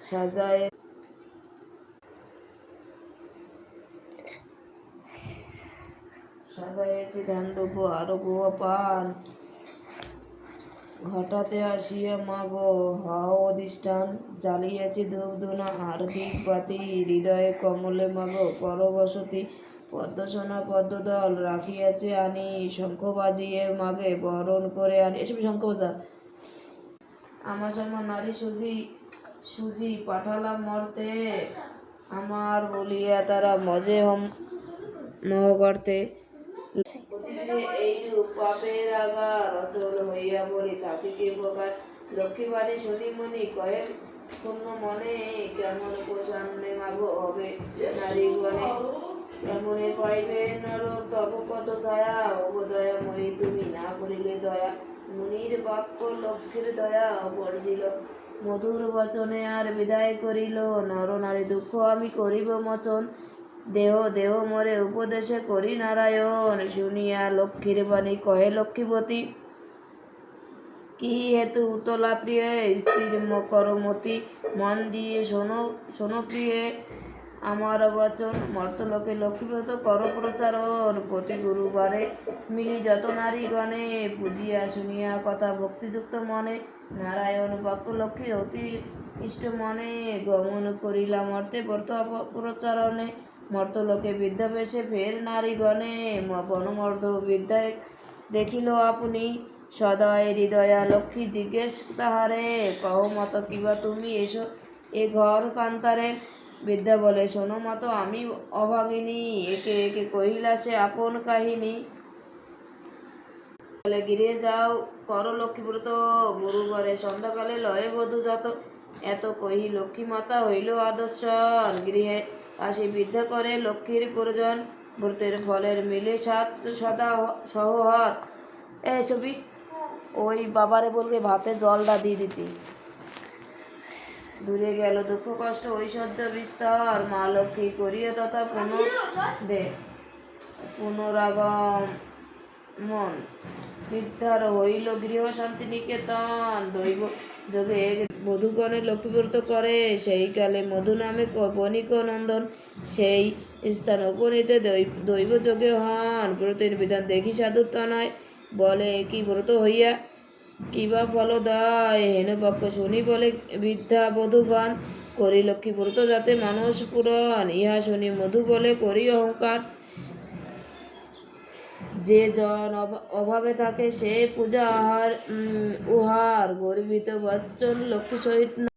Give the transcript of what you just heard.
সাজায় সাজাইয়াছে ধান দুব্ব আরো গুয়া পান। ঘটাতে আসিয়া মাগো হও অধিষ্ঠান, জ্বালিয়াছি ধূপ ধুনা আর দীপ বাতি, হৃদয়ে কমলে মাগো পরবসতি। পদ্মসোনা পদ্মদল রাখিয়াছে আনি, শঙ্খ বাজিয়ে মাগে বরণ করে আনি। এসব শঙ্খ বাজা আমার সময় নারী সুজি পাঠালাম মর্তে, আমার বলিয়া তারা মজে মোহ করতে। এইরূপ পাপের আগার অচল হইয়া বলি তাকে কে প্রকার। লক্ষ্মীবাণী শনিমণি কহে পূর্ণ মনে, কেমন প্রসন্নে মাগো হবে নারীগণে। কেমনে পাইবে নর তব কত ছায়া, ওগো দয়াময়ী তুমি না করিলে দয়া। মুনির বাক্য লক্ষ্মীর দয়া পড়িল, মধুর বচনে আর বিদায় করিল। নর নারী দুঃখ আমি করিব মোচন, দেহ দেহ মরে উপদেশে করি নারায়ণ। শুনিয়া লক্ষ্মীর বাণী কহে লক্ষ্মীপতি, কি হেতু উতলা প্রিয় স্থির করমতি। মন দিয়ে শোনো প্রিয়ে আমার বচন, মর্তলোকে লক্ষ্মীব্রত কর প্রচারণ। প্রতি গুরুবারে মিলি যত নারীগণে, বুঝিয়া শুনিয়া কথা ভক্তিযুক্ত মনে। নারায়ণ বাক্য লক্ষ্মীর অতি ইষ্ট মনে, গমন করিলা মর্তে ব্রত প্রচারণে। মর্তলোকে বিদ্যাবেশে ফের নারীগণে, বনমর্দ বিদ্যায় দেখিল আপনি। সদয় হৃদয়া লক্ষ্মী জিজ্ঞেস তাহারে, কহ মত কিবা তুমি এসো এ ঘর কান্তারে। বিদ্যা বলে শোনো মত আমি অভাগিনী, একে একে কহিলা সে আপন কাহিনী। বলে গিরে যাও কর লক্ষ্মীব্রত, গুরুবারে সন্ধ্যাকালে লয়ে বধূ যত। এত কহি লক্ষ্মী মাতা হইল আদর্শন, গৃহে আসি বিদ্যা করে লক্ষ্মীর প্রয়োজন। ব্রতের ফলের মিলে সদা সহহার। ছবি ওই বাবারে বলবে ভাতে জলটা দিয়ে দিতি। দূরে গেল দুঃখ কষ্ট ঐশ্বর্য বিস্তার, মা লক্ষ্মী করিয়া তথা পুনরাগমন। বিদ্যার হইল গৃহ শান্তি নিকেতন, দৈব যোগে বধূগণে লক্ষ্মীব্রত করে। সেই কালে মধু নামে বণিক নন্দন, সেই স্থান উপনীতে দৈব যোগে হন। ব্রতের বিধান দেখি সাধুর তনয়, বলে কি ব্রত হইয়া কিবা ফলদায়। হেনপক্ষ শুনি বলে বৃদ্ধা বধূগণ, করি লক্ষ্মী ব্রত যাতে মানস পূরণ। ইহা শুনি মধু বলে করি অহংকার, যে জন অভাবে থাকে সে পূজা উহার। গর্বিত বচ্চন লক্ষ্মী সহিত